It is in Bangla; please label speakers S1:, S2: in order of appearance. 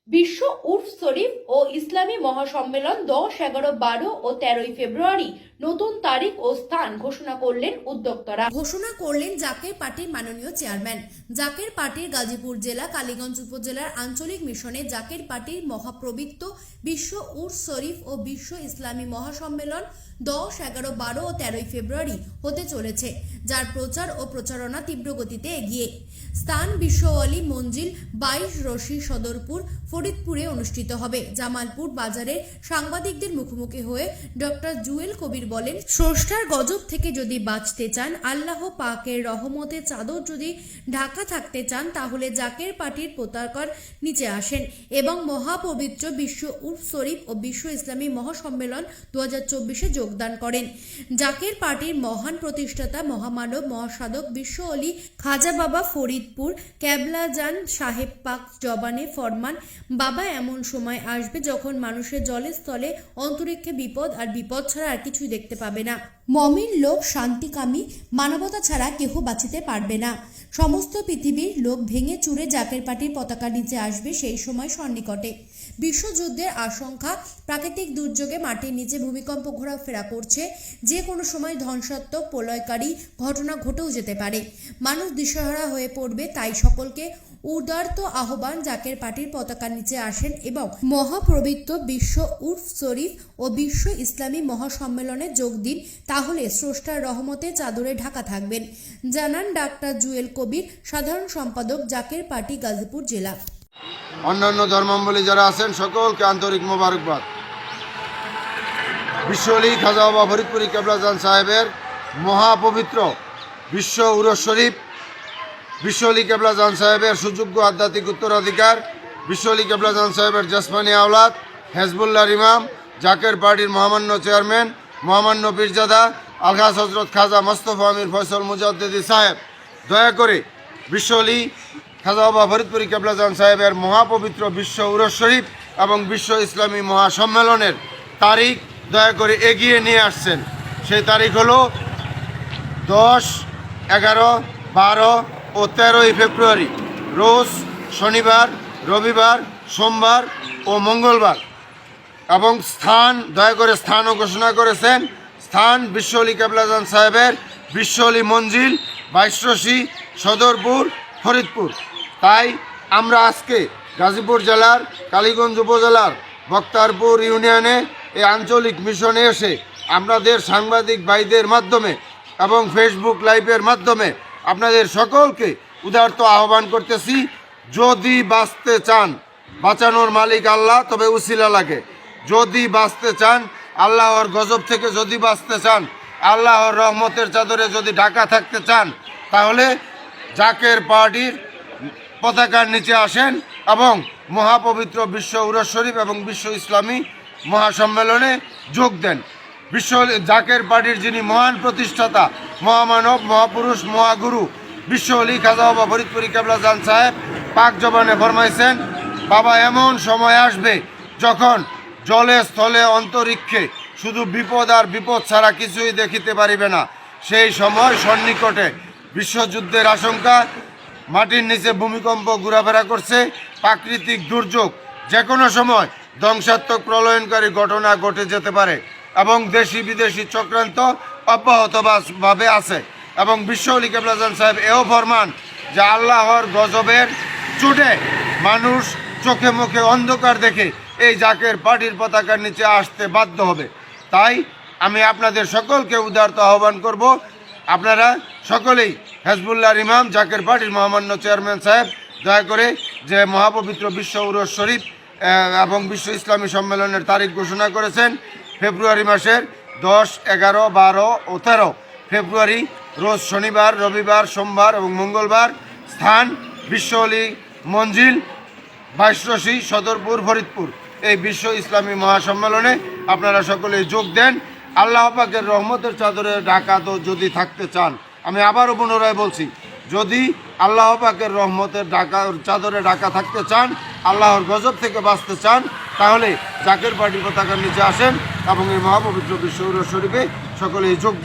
S1: বিশ্ব উর্ফ শরীফ ও ইসলামী মহাসম্মেলন 10, 11, 12 ও 13 ফেব্রুয়ারি নতুন তারিখ ও স্থান ঘোষণা করলেন উদ্যোক্তারা।
S2: ঘোষণা করলেন জাকের পার্টির মাননীয় চেয়ারম্যান। জাকের পার্টির গাজীপুর জেলা কালীগঞ্জ উপজেলার আঞ্চলিক মিশনে জাকের পার্টির মহাপবিত্র বিশ্ব উর্ফ শরীফ ও বিশ্ব ইসলামী মহাসম্মেলন 10, 11, 12 ও 13 ফেব্রুয়ারি হতে চলেছে, যার প্রচার ও প্রচারণা তীব্র গতিতে এগিয়ে। স্থান বিশ্বওয়ালী মঞ্জিল 22 রশি সদরপুর ফরিদপুরে অনুষ্ঠিত হবে। জামালপুর বাজারে সাংবাদিকদের মুখোমুখি হয়ে ডক্টর জুয়েল কবির বলেন, স্রষ্টার গজব থেকে যদি বাঁচতে চান, আল্লাহ পাকের রহমতের চাদর যদি ঢাকা থাকতে চান, তাহলে জাকের পার্টির পতাকার নিচে আসেন এবং মহাপবিত্র বিশ্ব উর্ফ শরীফ ও বিশ্ব ইসলামী মহাসম্মেলন 2024-এ যোগদান করেন। জাকের পার্টির মহান প্রতিষ্ঠাতা মহামানব মহাসাধক বিশ্ব অলি খাজা বাবা ফরিদপুর ক্যাবলাজান সাহেব পাক জবানে ফরমান, বাবা, এমন সময় আসবে যখন মানুষের জলে স্থলে অন্তরিক্ষে বিপদ আর বিপদ ছাড়া আর কিছুই দেখতে পাবে না। মমিন লোক শান্তিকামী মানবতা ছাড়া কেহ বাঁচিতে পারবে না। সমস্ত পৃথিবীর লোক ভেঙে চুরে জাকের পার্টির পতাকার নিচে আসবে সেই সময় সন্নিকটে। বিশ্বযুদ্ধের আশঙ্কা, প্রাকৃতিক দুর্যোগে মাটির নিচে ভূমিকম্প ঘোরাফেরা করছে, যে কোনো সময় ধ্বংসাত্মক প্রলয়কারী ঘটনা ঘটেও যেতে পারে। মানুষ দিশেহারা হয়ে পড়বে। তাই সকলকে উদারত আহ্বান, জাকের পার্টির পতাকার নিচে আসেন এবং মহাপবিত্র বিশ্ব উর্ফ শরীফ ও বিশ্ব ইসলামী মহাসম্মেলনে যোগ দিন, তাহলে স্রষ্টার রহমতে চাদরে ঢাকা থাকবেন, জানান ডাক্তার জুয়েল কবির, সাধারণ সম্পাদক, জাকের পার্টি, গাজীপুর জেলা।
S3: অন্যান্য ধর্মাবলম্বী যারা আছেন সকলকে আন্তরিক মোবারকবাদ। বিশ্ব অলি খাজা বাবা ফরিদপুরি কেবলাজান সাহেবের মহাপবিত্র বিশ্ব উরস শরীফ, বিশ্ব অলি কেবলাজান সাহেবের সুযোগ্য আধ্যাত্মিক উত্তরাধিকার, বিশ্ব অলি কেবলাজান সাহেবের জসমানি আওলাদ হেজবুল্লাহর ইমাম, জাকের পার্টির মহামান্য চেয়ারম্যান মহামান্য পীরজাদা আলহাজ হজরত খাজা মোস্তফা আমির ফয়সল মুজাদ্দিদি সাহেব, দয়া করে বিশ্ব অলি খাজা বাবা ফরিদপুরি কেবলাজান সাহেবের মহাপবিত্র বিশ্ব উরস শরীফ এবং বিশ্ব ইসলামী মহাসম্মেলনের তারিখ দয়া করে এগিয়ে নিয়ে আসছেন। সেই তারিখ হলো 10, 11, 12 ও 13 ফেব্রুয়ারি, রোজ শনিবার, রবিবার, সোমবার ও মঙ্গলবার। এবং স্থান দয়া করে স্থানও ঘোষণা করেছেন। স্থান বিশ্ব অলি কেবলাজান সাহেবের বিশ্ব অলি মঞ্জিল 22 রশি সদরপুর ফরিদপুর। তাই আমরা আজকে গাজীপুর জেলার কালীগঞ্জ উপজেলার বক্তারপুর ইউনিয়নে এই আঞ্চলিক মিশনে এসে আপনাদের সাংবাদিক ভাইদের মাধ্যমে এবং ফেসবুক লাইভের মাধ্যমে আপনাদের সকলকে উদারত আহ্বান করতেছি, যদি বাঁচতে চান, বাঁচানোর মালিক আল্লাহ, তবে উসিলা লাগে। যদি বাঁচতে চান, আল্লাহর গজব থেকে যদি বাঁচতে চান, আল্লাহর রহমতের চাদরে যদি ঢাকা থাকতে চান, তাহলে জাকের পার্টির পতাকার নিচে আসেন এবং মহাপবিত্র বিশ্ব উরস শরীফ এবং বিশ্ব ইসলামী মহাসম্মেলনে যোগ দেন। বিশ্ব জাকের পার্টির যিনি মহান প্রতিষ্ঠাতা, মহামানব, মহাপুরুষ, মহাগুরু বিশ্ব অলি খাজা বাবা ফরিদপুরি কেবলাজান সাহেব পাক জবানে ফরমাইছেন, বাবা, এমন সময় আসবে যখন জলে স্থলে অন্তরিক্ষে শুধু বিপদ আর বিপদ ছাড়া কিছুই দেখিতে পারিবে না। সেই সময় সন্নিকটে বিশ্বযুদ্ধের আশঙ্কা, মাটির নিচে ভূমিকম্প ঘোরাফেরা করছে, প্রাকৃতিক দুর্যোগ যে কোনো সময় ধ্বংসাত্মক প্রলয়নকারী ঘটনা ঘটে যেতে পারে এবং দেশি বিদেশি চক্রান্ত অব্যাহতভাবে আছে। এবং বিশ্ব অলি কেবলাজান সাহেব এও ফরমান যে আল্লাহর গজবের চোটে মানুষ চোখে মুখে অন্ধকার দেখে এই জাকের পার্টির পতাকার নিচে আসতে বাধ্য হবে। তাই আমি আপনাদের সকলকে উদারত আহ্বান করব, আপনারা সকলেই হেজবুল্লাহর ইমাম, জাকের পার্টির মহামান্য চেয়ারম্যান সাহেব, দয়া করে যে মহাপবিত্র বিশ্ব উরস শরীফ এবং বিশ্ব ইসলামী সম্মেলনের তারিখ ঘোষণা করেছেন ফেব্রুয়ারি মাসের 10, 11, 12 ও 13 ফেব্রুয়ারি, রোজ শনিবার, রবিবার, সোমবার এবং মঙ্গলবার। স্থান বিশ্ব অলি মঞ্জিল 22 রশি সদরপুর ফরিদপুর। এই বিশ্ব ইসলামী মহাসম্মেলনে আপনারা সকলেই যোগ দেন। আল্লাহ পাকের রহমতের চাদরে ঢাকা তো যদি থাকতে চান, আমি আবারও পুনরায় বলছি, যদি আল্লাহ পাকের রহমতের চাদরে ঢাকা থাকতে চান, আল্লাহর গজব থেকে বাঁচতে চান, তাহলে জাকের পার্টির পতাকার নিচে আসেন এবং এই মহাপবিত্র বিশ্ব উরস শরীফে সকলেই যোগ দেন।